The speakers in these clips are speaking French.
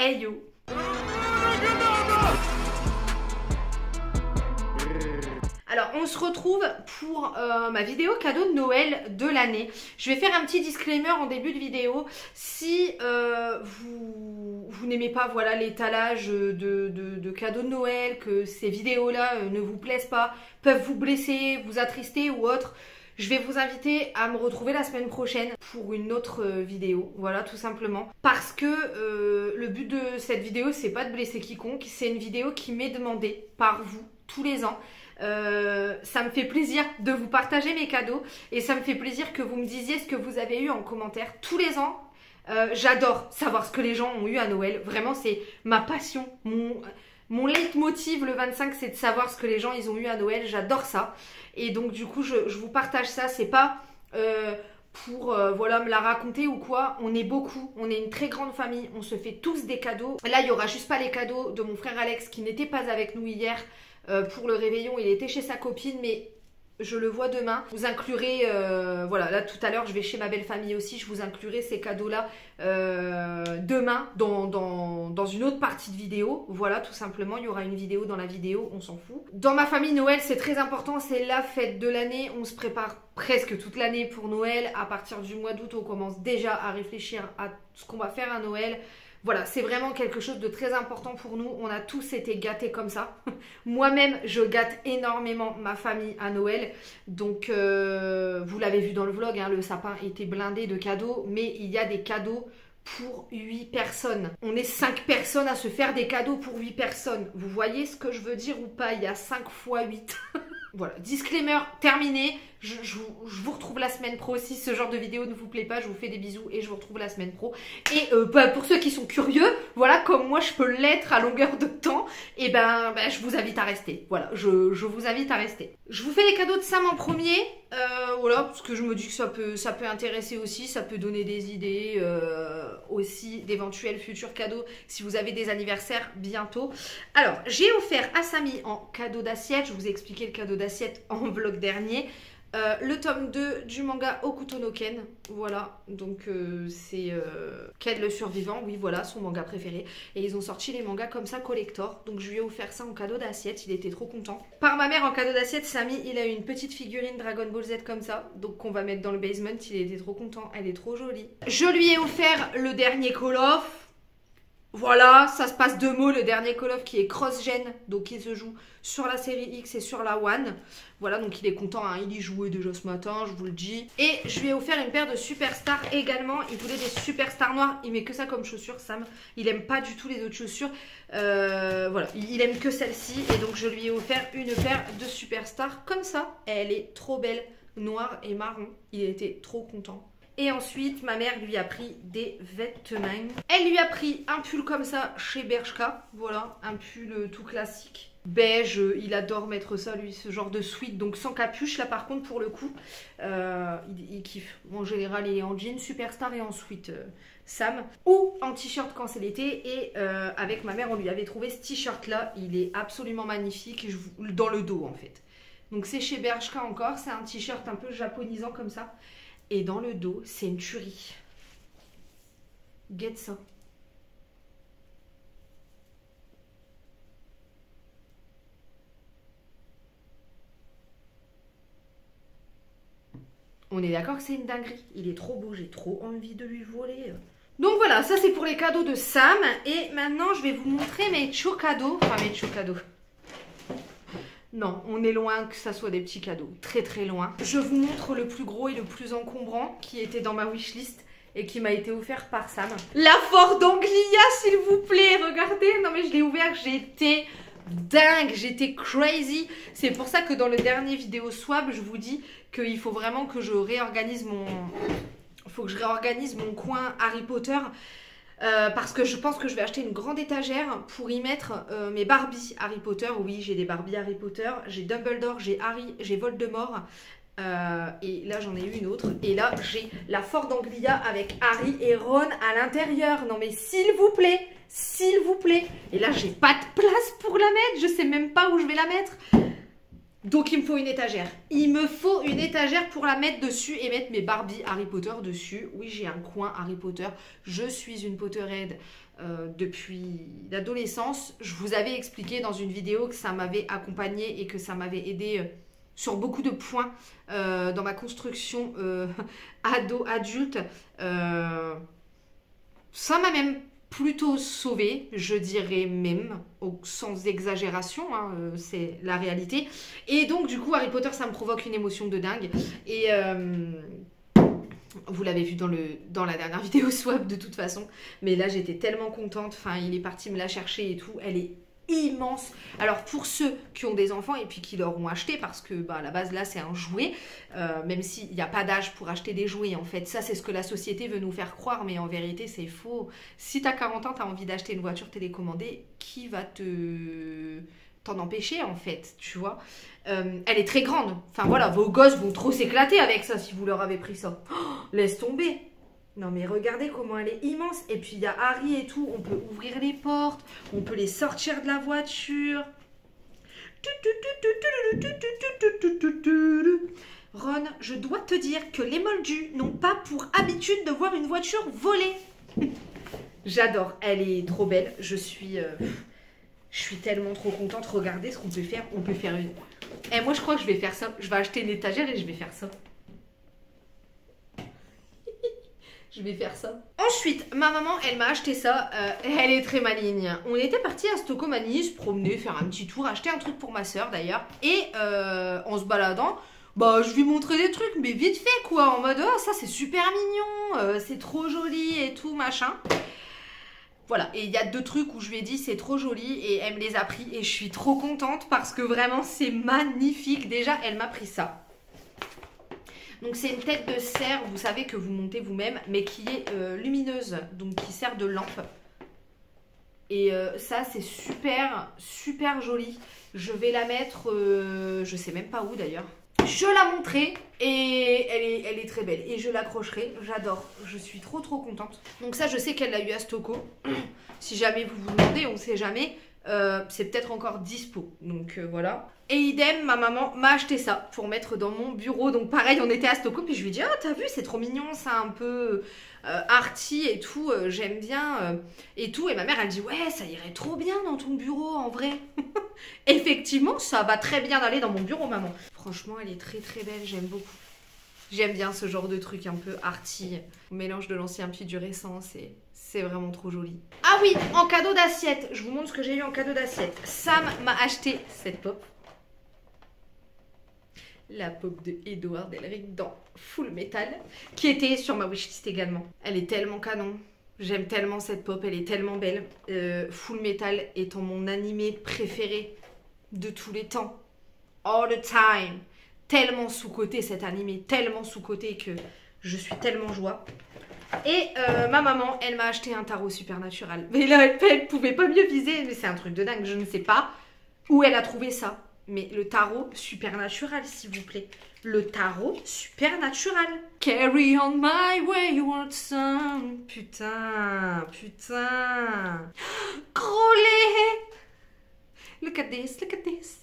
Hey yo! Alors, on se retrouve pour ma vidéo cadeau de Noël de l'année. Je vais faire un petit disclaimer en début de vidéo. Si vous n'aimez pas voilà, l'étalage de cadeaux de Noël, que ces vidéos-là ne vous plaisent pas, peuvent vous blesser, vous attrister ou autre, je vais vous inviter à me retrouver la semaine prochaine pour une autre vidéo. Voilà, tout simplement. Parce que le but de cette vidéo, c'est pas de blesser quiconque. C'est une vidéo qui m'est demandée par vous tous les ans. Ça me fait plaisir de vous partager mes cadeaux et ça me fait plaisir que vous me disiez ce que vous avez eu en commentaire tous les ans. J'adore savoir ce que les gens ont eu à Noël. Vraiment, c'est ma passion. Mon leitmotiv le 25, c'est de savoir ce que les gens ils ont eu à Noël. J'adore ça. Et donc, du coup, je vous partage ça. C'est pas pour voilà, me la raconter ou quoi. On est beaucoup. On est une très grande famille. On se fait tous des cadeaux. Là, il n'y aura juste pas les cadeaux de mon frère Alex qui n'était pas avec nous hier. Pour le réveillon, il était chez sa copine, mais je le vois demain. Je vous inclurai, voilà, là tout à l'heure je vais chez ma belle famille aussi, je vous inclurai ces cadeaux-là demain dans une autre partie de vidéo. Voilà, tout simplement, il y aura une vidéo dans la vidéo, on s'en fout. Dans ma famille, Noël, c'est très important, c'est la fête de l'année. On se prépare presque toute l'année pour Noël. À partir du mois d'août, on commence déjà à réfléchir à ce qu'on va faire à Noël. Voilà, c'est vraiment quelque chose de très important pour nous. On a tous été gâtés comme ça. Moi-même, je gâte énormément ma famille à Noël. Donc, vous l'avez vu dans le vlog, hein, le sapin était blindé de cadeaux. Mais il y a des cadeaux pour 8 personnes. On est 5 personnes à se faire des cadeaux pour 8 personnes. Vous voyez ce que je veux dire ou pas? Il y a 5 fois 8. Voilà, disclaimer terminé. Je vous retrouve la semaine pro. Si ce genre de vidéo ne vous plaît pas, je vous fais des bisous et je vous retrouve la semaine pro. Et pour ceux qui sont curieux, voilà, comme moi je peux l'être à longueur de temps, et ben je vous invite à rester. Voilà, je vous invite à rester. Je vous fais les cadeaux de Sam en premier. Voilà, parce que je me dis que ça peut intéresser aussi, ça peut donner des idées aussi d'éventuels futurs cadeaux si vous avez des anniversaires bientôt. Alors, j'ai offert à Samy en cadeau d'assiette, je vous ai expliqué le cadeau d'assiette en vlog dernier, le tome 2 du manga Hokuto no Ken. Voilà, donc c'est Ken le survivant, oui voilà, son manga préféré. Et ils ont sorti les mangas comme ça collector, donc je lui ai offert ça en cadeau d'assiette, il était trop content. Par ma mère en cadeau d'assiette, Samy, il a eu une petite figurine Dragon Ball Z comme ça, donc qu'on va mettre dans le basement, il était trop content, elle est trop jolie. Je lui ai offert le dernier Call of. Voilà, ça se passe 2 mots, le dernier Call of qui est cross-gen, donc il se joue sur la série X et sur la One. Voilà, donc il est content, hein, il y jouait déjà ce matin, je vous le dis. Et je lui ai offert une paire de Superstar également, il voulait des Superstar noirs, il met que ça comme chaussures, Sam. Il aime pas du tout les autres chaussures, voilà, il aime que celle-ci. Et donc je lui ai offert une paire de Superstar comme ça, elle est trop belle, noire et marron, il était trop content. Et ensuite, ma mère lui a pris des vêtements. Elle lui a pris un pull comme ça chez Bershka. Voilà, un pull tout classique. Beige, il adore mettre ça, lui, ce genre de sweat. Donc sans capuche, là par contre, pour le coup, il kiffe. En général, il est en jean Superstar et en sweat, Sam. Ou en t-shirt quand c'est l'été. Et avec ma mère, on lui avait trouvé ce t-shirt-là. Il est absolument magnifique, dans le dos en fait. Donc c'est chez Bershka encore. C'est un t-shirt un peu japonisant comme ça. Et dans le dos, c'est une tuerie. Get ça. On est d'accord que c'est une dinguerie. Il est trop beau, j'ai trop envie de lui voler. Donc voilà, ça c'est pour les cadeaux de Sam. Et maintenant, je vais vous montrer mes cadeaux. Enfin, mes cadeaux. Non, on est loin que ça soit des petits cadeaux, très très loin. Je vous montre le plus gros et le plus encombrant qui était dans ma wishlist et qui m'a été offert par Sam. La Ford Anglia, s'il vous plaît, regardez. Non mais je l'ai ouvert, j'étais dingue, j'étais crazy. C'est pour ça que dans le dernier vidéo swap, je vous dis qu'il faut vraiment que je réorganise mon... Faut que je réorganise mon coin Harry Potter. Parce que je pense que je vais acheter une grande étagère pour y mettre mes Barbie Harry Potter. Oui, j'ai des Barbie Harry Potter, j'ai Dumbledore, j'ai Harry, j'ai Voldemort. Et là, j'en ai eu une autre. Et là, j'ai la Ford Anglia avec Harry et Ron à l'intérieur. Non mais s'il vous plaît, s'il vous plaît. Et là, j'ai pas de place pour la mettre. Je sais même pas où je vais la mettre. Donc il me faut une étagère. Il me faut une étagère pour la mettre dessus et mettre mes Barbie Harry Potter dessus. Oui, j'ai un coin Harry Potter. Je suis une Potterhead depuis l'adolescence. Je vous avais expliqué dans une vidéo que ça m'avait accompagnée et que ça m'avait aidé sur beaucoup de points dans ma construction ado-adulte. Ça m'a même plutôt sauvée, je dirais même, sans exagération, hein, c'est la réalité. Et donc du coup Harry Potter ça me provoque une émotion de dingue. Et vous l'avez vu dans la dernière vidéo swap de toute façon. Mais là j'étais tellement contente, enfin il est parti me la chercher et tout, elle est immense. Alors pour ceux qui ont des enfants et puis qui leur ont acheté, parce que à la base là c'est un jouet, même s'il n'y a pas d'âge pour acheter des jouets en fait, ça c'est ce que la société veut nous faire croire, mais en vérité c'est faux. Si t'as 40 ans, t'as envie d'acheter une voiture télécommandée, qui va t'en empêcher en fait, tu vois. Elle est très grande, enfin voilà, vos gosses vont trop s'éclater avec ça si vous leur avez pris ça. Oh, laisse tomber. Non mais regardez comment elle est immense. Et puis il y a Harry et tout. On peut ouvrir les portes. On peut les sortir de la voiture. Ron, je dois te dire que les moldus n'ont pas pour habitude de voir une voiture voler. J'adore. Elle est trop belle. Je suis tellement trop contente. Regardez ce qu'on peut faire. On peut faire une... Et moi je crois que je vais faire ça. Je vais acheter une étagère et je vais faire ça. Je vais faire ça. Ensuite, ma maman, elle m'a acheté ça. Elle est très maligne. On était parti à Stocomanie, se promener, faire un petit tour, acheter un truc pour ma soeur d'ailleurs. Et en se baladant, je lui montrer des trucs, mais vite fait quoi. En mode, oh, ça c'est super mignon, c'est trop joli et tout, machin. Voilà, et il y a 2 trucs où je lui ai dit c'est trop joli et elle me les a pris. Et je suis trop contente parce que vraiment c'est magnifique. Déjà, elle m'a pris ça. Donc c'est une tête de cerf, vous savez que vous montez vous-même, mais qui est lumineuse, donc qui sert de lampe. Et ça c'est super, super joli. Je vais la mettre, je sais même pas où d'ailleurs. Je la montrerai et elle est très belle. Et je l'accrocherai, j'adore. Je suis trop trop contente. Donc ça je sais qu'elle l'a eu à Stoco. Si jamais vous vous demandez, on sait jamais. C'est peut-être encore dispo, donc voilà. Et idem, ma maman m'a acheté ça pour mettre dans mon bureau. Donc pareil, on était à Stockholm, puis je lui ai dit, oh t'as vu, c'est trop mignon, ça un peu arty et tout, j'aime bien et tout. Et ma mère elle dit, ouais ça irait trop bien dans ton bureau en vrai. Effectivement, ça va très bien aller dans mon bureau maman. Franchement, elle est très très belle, j'aime beaucoup. J'aime bien ce genre de truc un peu arty, mélange de l'ancien puis du récent, c'est vraiment trop joli. Ah oui, en cadeau d'assiette, je vous montre ce que j'ai eu en cadeau d'assiette. Sam m'a acheté cette pop. La pop de Edward Elric dans Full Metal, qui était sur ma wishlist également. Elle est tellement canon, j'aime tellement cette pop, elle est tellement belle. Full Metal étant mon animé préféré de tous les temps. All the time. Tellement sous-coté cet animé, tellement sous-coté que je suis tellement joie. Et ma maman, elle m'a acheté un tarot supernatural. Mais là, elle pouvait pas mieux viser, mais c'est un truc de dingue, je ne sais pas où elle a trouvé ça. Mais le tarot supernatural, s'il vous plaît. Le tarot supernatural. Carry on my wayward son. Putain, putain. Crowley. Look at this, look at this.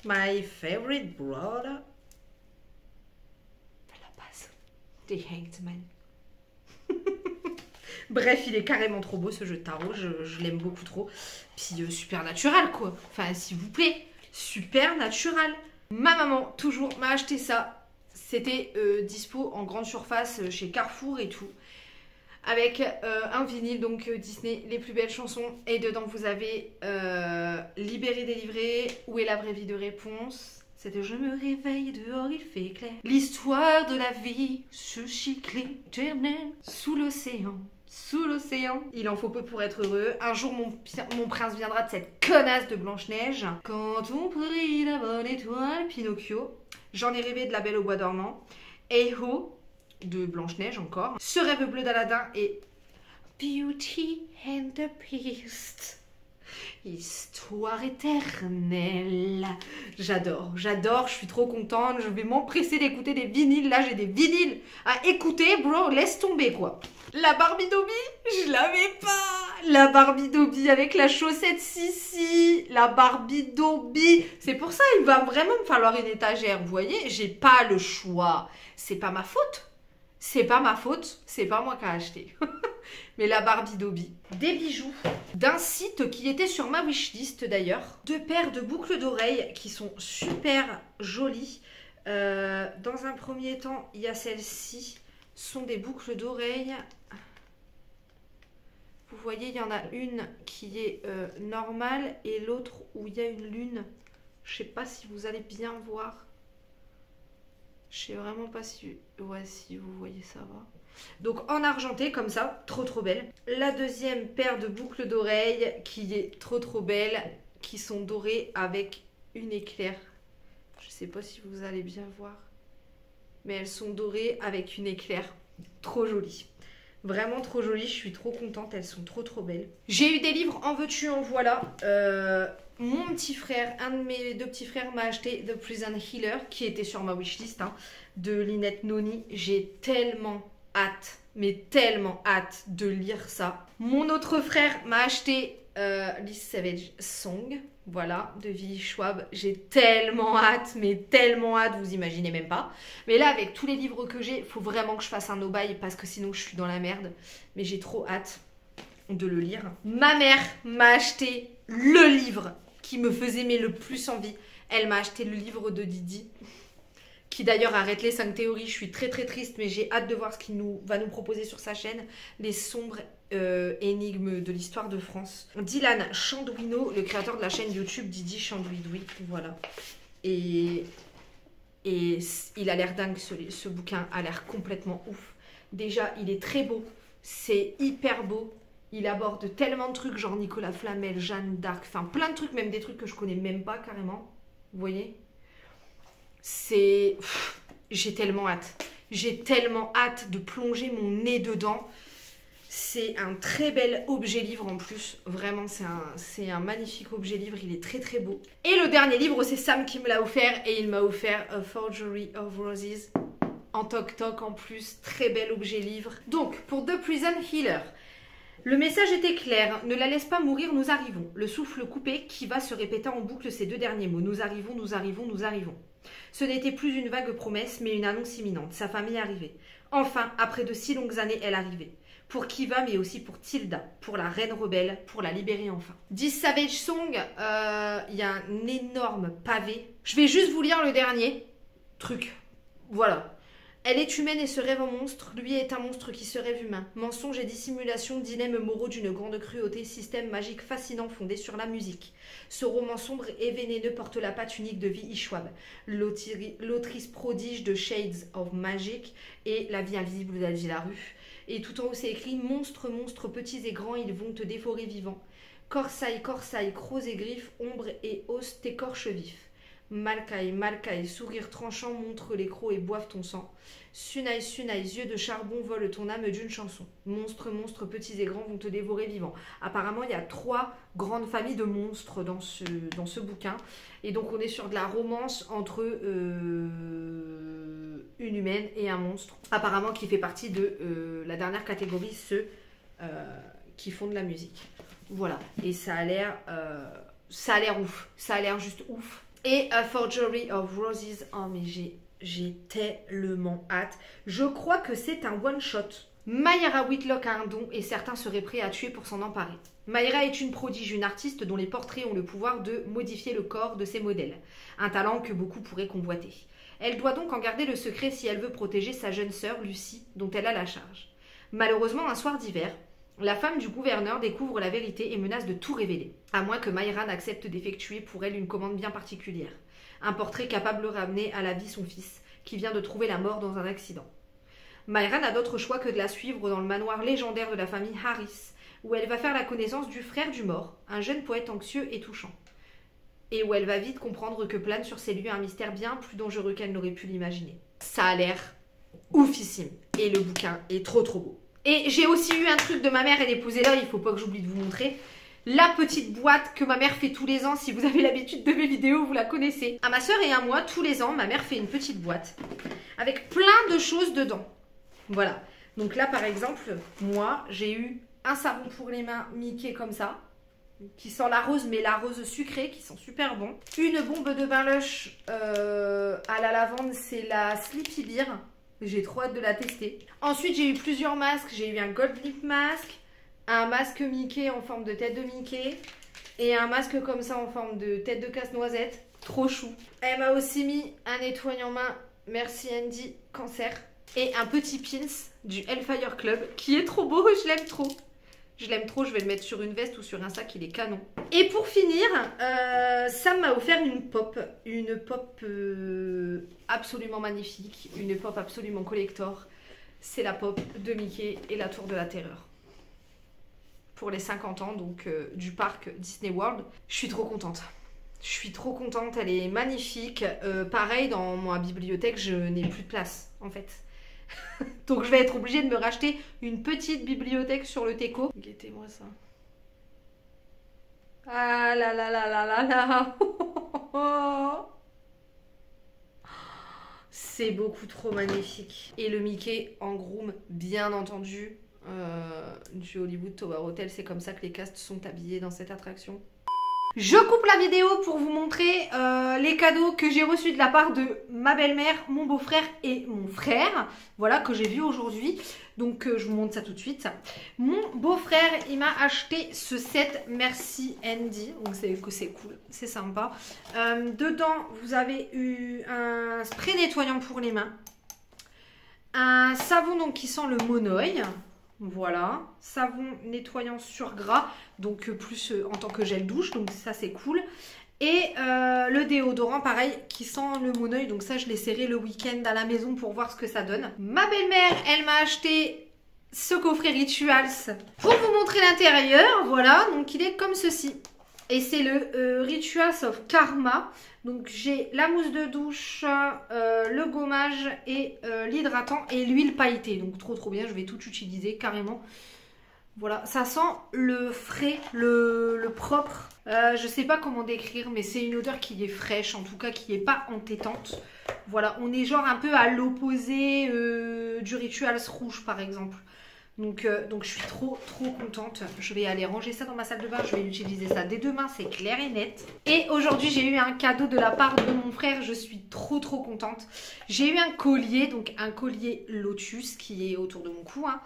My favorite brother. À la base, The Hanged Man. Bref, il est carrément trop beau ce jeu de tarot, je l'aime beaucoup trop. Puis supernatural quoi, enfin s'il vous plaît, supernatural. Ma maman toujours m'a acheté ça, c'était dispo en grande surface chez Carrefour et tout. Avec un vinyle, donc Disney, les plus belles chansons. Et dedans vous avez Libéré, délivré, Où est la vraie vie de réponse. C'était Je me réveille, dehors il fait clair. L'histoire de la vie, ce cycle éternel. Sous l'océan, sous l'océan. Il en faut peu pour être heureux. Un jour mon prince viendra de cette connasse de Blanche-Neige. Quand on prie la bonne étoile, Pinocchio. J'en ai rêvé de La Belle au bois dormant. Hey-ho de Blanche-Neige encore. Ce rêve bleu d'Aladin et Beauty and the Beast. Histoire éternelle. J'adore, j'adore, je suis trop contente. Je vais m'empresser d'écouter des vinyles. Là, j'ai des vinyles à écouter, bro. Laisse tomber, quoi. La Barbie Dobby, je l'avais pas. La Barbie Dobby avec la chaussette Sissi. La Barbie Dobby. C'est pour ça, il va vraiment me falloir une étagère. Vous voyez, j'ai pas le choix. C'est pas ma faute. C'est pas ma faute. C'est pas moi qui ai acheté. mais la Barbie Dobby. Des bijoux d'un site qui était sur ma wishlist d'ailleurs. 2 paires de boucles d'oreilles qui sont super jolies. Dans un premier temps, il y a celles-ci. Ce sont des boucles d'oreilles. Vous voyez, il y en a une qui est normale et l'autre où il y a une lune. Je sais pas si vous allez bien voir. Je sais vraiment pas si... Ouais, si vous voyez, ça va. Donc en argenté comme ça, trop belle. La deuxième paire de boucles d'oreilles qui est trop belle, qui sont dorées avec une éclair. Je sais pas si vous allez bien voir, mais elles sont dorées avec une éclair. Trop jolie. Vraiment trop jolie, je suis trop contente, elles sont trop belles. J'ai eu des livres, en veux-tu, en voilà. Mon petit frère, un de mes 2 petits frères m'a acheté The Prison Healer, qui était sur ma wishlist, hein, de Lynette Noni. J'ai tellement hâte, mais tellement hâte de lire ça. Mon autre frère m'a acheté Liz Savage Song, voilà, de V.E. Schwab. J'ai tellement hâte, mais tellement hâte, vous imaginez même pas. Mais là, avec tous les livres que j'ai, il faut vraiment que je fasse un no-buy parce que sinon je suis dans la merde. Mais j'ai trop hâte de le lire. Ma mère m'a acheté le livre qui me faisait aimer le plus envie. Elle m'a acheté le livre de Didi, qui d'ailleurs arrête les 5 théories. Je suis très triste, mais j'ai hâte de voir ce qu'il va nous proposer sur sa chaîne. Les sombres énigmes de l'histoire de France. Dylan Chandouino, le créateur de la chaîne YouTube Didi Chandouidoui, voilà. Et il a l'air dingue, ce bouquin a l'air complètement ouf. Déjà, il est très beau, c'est hyper beau. Il aborde tellement de trucs, genre Nicolas Flamel, Jeanne d'Arc, enfin plein de trucs, même des trucs que je connais même pas carrément. Vous voyez? C'est... J'ai tellement hâte. J'ai tellement hâte de plonger mon nez dedans. C'est un très bel objet livre en plus. Vraiment, c'est un magnifique objet livre. Il est très beau. Et le dernier livre, c'est Sam qui me l'a offert. Et il m'a offert A Forgery of Roses. En toc-toc en plus. Très bel objet livre. Donc, pour The Prison Healer... Le message était clair, ne la laisse pas mourir, nous arrivons. Le souffle coupé qui va se répéter en boucle ces 2 derniers mots. Nous arrivons, nous arrivons, nous arrivons. Ce n'était plus une vague promesse, mais une annonce imminente. Sa famille arrivait. Enfin, après de si longues années, elle arrivait. Pour Kiva, mais aussi pour Tilda, pour la reine rebelle, pour la libérer enfin. 10 Savage Song, il y a un énorme pavé. Je vais juste vous lire le dernier truc. Voilà. Elle est humaine et se rêve en monstre, lui est un monstre qui se rêve humain. Mensonge et dissimulation, dilemmes moraux d'une grande cruauté, système magique fascinant fondé sur la musique. Ce roman sombre et vénéneux porte la patte unique de V.E. Schwab, l'autrice prodige de Shades of Magic et La vie invisible d'Adji Larue. Et tout en haut c'est écrit « Monstres, monstres, petits et grands, ils vont te dévorer vivant. Corsailles, corsailles, crocs et griffes, ombres et os t'écorchent vif. Malkaï, Malkaï, sourire tranchant, montre les crocs et boivent ton sang. Sunaï, Sunaï, yeux de charbon volent ton âme d'une chanson. Monstres, monstres, petits et grands vont te dévorer vivant. » Apparemment, il y a 3 grandes familles de monstres dans ce bouquin. Et donc, on est sur de la romance entre une humaine et un monstre. Apparemment, qui fait partie de la dernière catégorie, ceux qui font de la musique. Voilà. Et ça a l'air ouf. Ça a l'air juste ouf. Et A Forgery of Roses. Oh, mais j'ai tellement hâte. Je crois que c'est un one-shot. Mayra Whitlock a un don et certains seraient prêts à tuer pour s'en emparer. Mayra est une prodige, une artiste dont les portraits ont le pouvoir de modifier le corps de ses modèles. Un talent que beaucoup pourraient convoiter. Elle doit donc en garder le secret si elle veut protéger sa jeune sœur Lucie, dont elle a la charge. Malheureusement, un soir d'hiver, la femme du gouverneur découvre la vérité et menace de tout révéler, à moins que Mayra n'accepte d'effectuer pour elle une commande bien particulière. Un portrait capable de ramener à la vie son fils, qui vient de trouver la mort dans un accident. Mayra n'a d'autre choix que de la suivre dans le manoir légendaire de la famille Harris, où elle va faire la connaissance du frère du mort, un jeune poète anxieux et touchant. Et où elle va vite comprendre que plane sur ces lieux un mystère bien plus dangereux qu'elle n'aurait pu l'imaginer. Ça a l'air oufissime. Et le bouquin est trop beau. Et j'ai aussi eu un truc de ma mère, elle est posée là, il faut pas que j'oublie de vous montrer. La petite boîte que ma mère fait tous les ans, si vous avez l'habitude de mes vidéos, vous la connaissez. À ma soeur et à moi, tous les ans, ma mère fait une petite boîte avec plein de choses dedans. Voilà. Donc là, par exemple, moi, j'ai eu un savon pour les mains Mickey comme ça, qui sent la rose, mais la rose sucrée, qui sent super bon. Une bombe de bain Lush à la lavande, c'est la Sleepy Beer. J'ai trop hâte de la tester. Ensuite, j'ai eu plusieurs masques. J'ai eu un Gold Lip Mask, un masque Mickey en forme de tête de Mickey et un masque comme ça en forme de tête de casse-noisette. Trop chou. Elle m'a aussi mis un nettoyant main. Merci Andy, cancer. Et un petit pins du Hellfire Club qui est trop beau, je l'aime trop. Je l'aime trop, je vais le mettre sur une veste ou sur un sac, il est canon. Et pour finir, Sam m'a offert une pop. Une pop absolument magnifique, une pop absolument collector. C'est la pop de Mickey et la Tour de la Terreur. Pour les 50 ans donc du parc Disney World. Je suis trop contente. Je suis trop contente, elle est magnifique. Pareil, dans ma bibliothèque, je n'ai plus de place en fait. Donc je vais être obligée de me racheter une petite bibliothèque sur le Teco. Guettez-moi ça. Ah là là là là là là. C'est beaucoup trop magnifique. Et le Mickey en groom, bien entendu, du Hollywood Tower Hotel. C'est comme ça que les castes sont habillés dans cette attraction. Je coupe la vidéo pour vous montrer les cadeaux que j'ai reçus de la part de ma belle-mère, mon beau-frère et mon frère. Voilà, que j'ai vu aujourd'hui. Donc je vous montre ça tout de suite. Mon beau-frère, il m'a acheté ce set Merci Andy. Donc c'est cool, c'est sympa. Dedans, vous avez eu un spray nettoyant pour les mains. Un savon donc qui sent le monoeil. Voilà, savon nettoyant sur gras, donc plus en tant que gel douche, donc ça c'est cool. Et le déodorant pareil qui sent le monoeil, donc ça je l'ai serré le week-end à la maison pour voir ce que ça donne. Ma belle-mère, elle m'a acheté ce coffret Rituals pour vous montrer l'intérieur, voilà, donc il est comme ceci. Et c'est le Rituals of Karma. Donc j'ai la mousse de douche, le gommage et l'hydratant et l'huile pailletée. Donc trop bien, je vais tout utiliser carrément. Voilà, ça sent le frais, le propre. Je sais pas comment décrire, mais c'est une odeur qui est fraîche, en tout cas qui est pas entêtante. Voilà, on est genre un peu à l'opposé du Rituals rouge par exemple. Donc je suis trop contente. Je vais aller ranger ça dans ma salle de bain. Je vais utiliser ça dès demain, c'est clair et net. Et aujourd'hui, j'ai eu un cadeau de la part de mon frère. Je suis trop contente. J'ai eu un collier, donc un collier Lotus qui est autour de mon cou. Hein.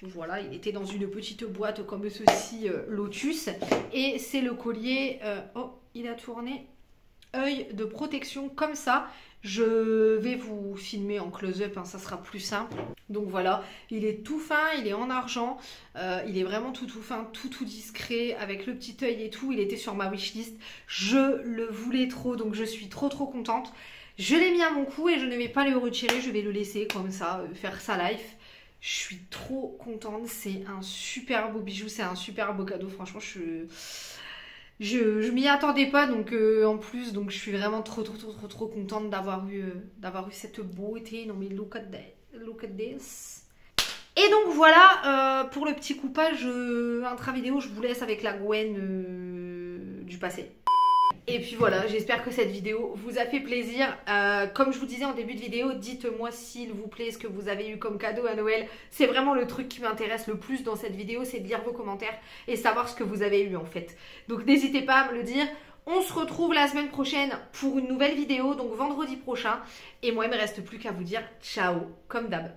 Voilà, il était dans une petite boîte comme ceci, Lotus. Et c'est le collier... oh, il a tourné. Œil de protection comme ça. Je vais vous filmer en close-up, hein, ça sera plus simple. Donc voilà, il est tout fin, il est en argent, il est vraiment tout fin, tout discret, avec le petit œil et tout. Il était sur ma wishlist, je le voulais trop, donc je suis trop contente. Je l'ai mis à mon cou et je ne vais pas le retirer, je vais le laisser comme ça, faire sa life. Je suis trop contente, c'est un super beau bijou, c'est un super beau cadeau, franchement je m'y attendais pas, donc en plus, donc je suis vraiment trop contente d'avoir eu cette beauté. Non mais look at this. Et donc voilà, pour le petit coupage intra-vidéo, je vous laisse avec la Gwen du passé. Et puis voilà, j'espère que cette vidéo vous a fait plaisir. Comme je vous disais en début de vidéo, dites-moi s'il vous plaît ce que vous avez eu comme cadeau à Noël. C'est vraiment le truc qui m'intéresse le plus dans cette vidéo, c'est de lire vos commentaires et savoir ce que vous avez eu en fait. Donc n'hésitez pas à me le dire. On se retrouve la semaine prochaine pour une nouvelle vidéo, donc vendredi prochain. Et moi, il ne me reste plus qu'à vous dire ciao, comme d'hab.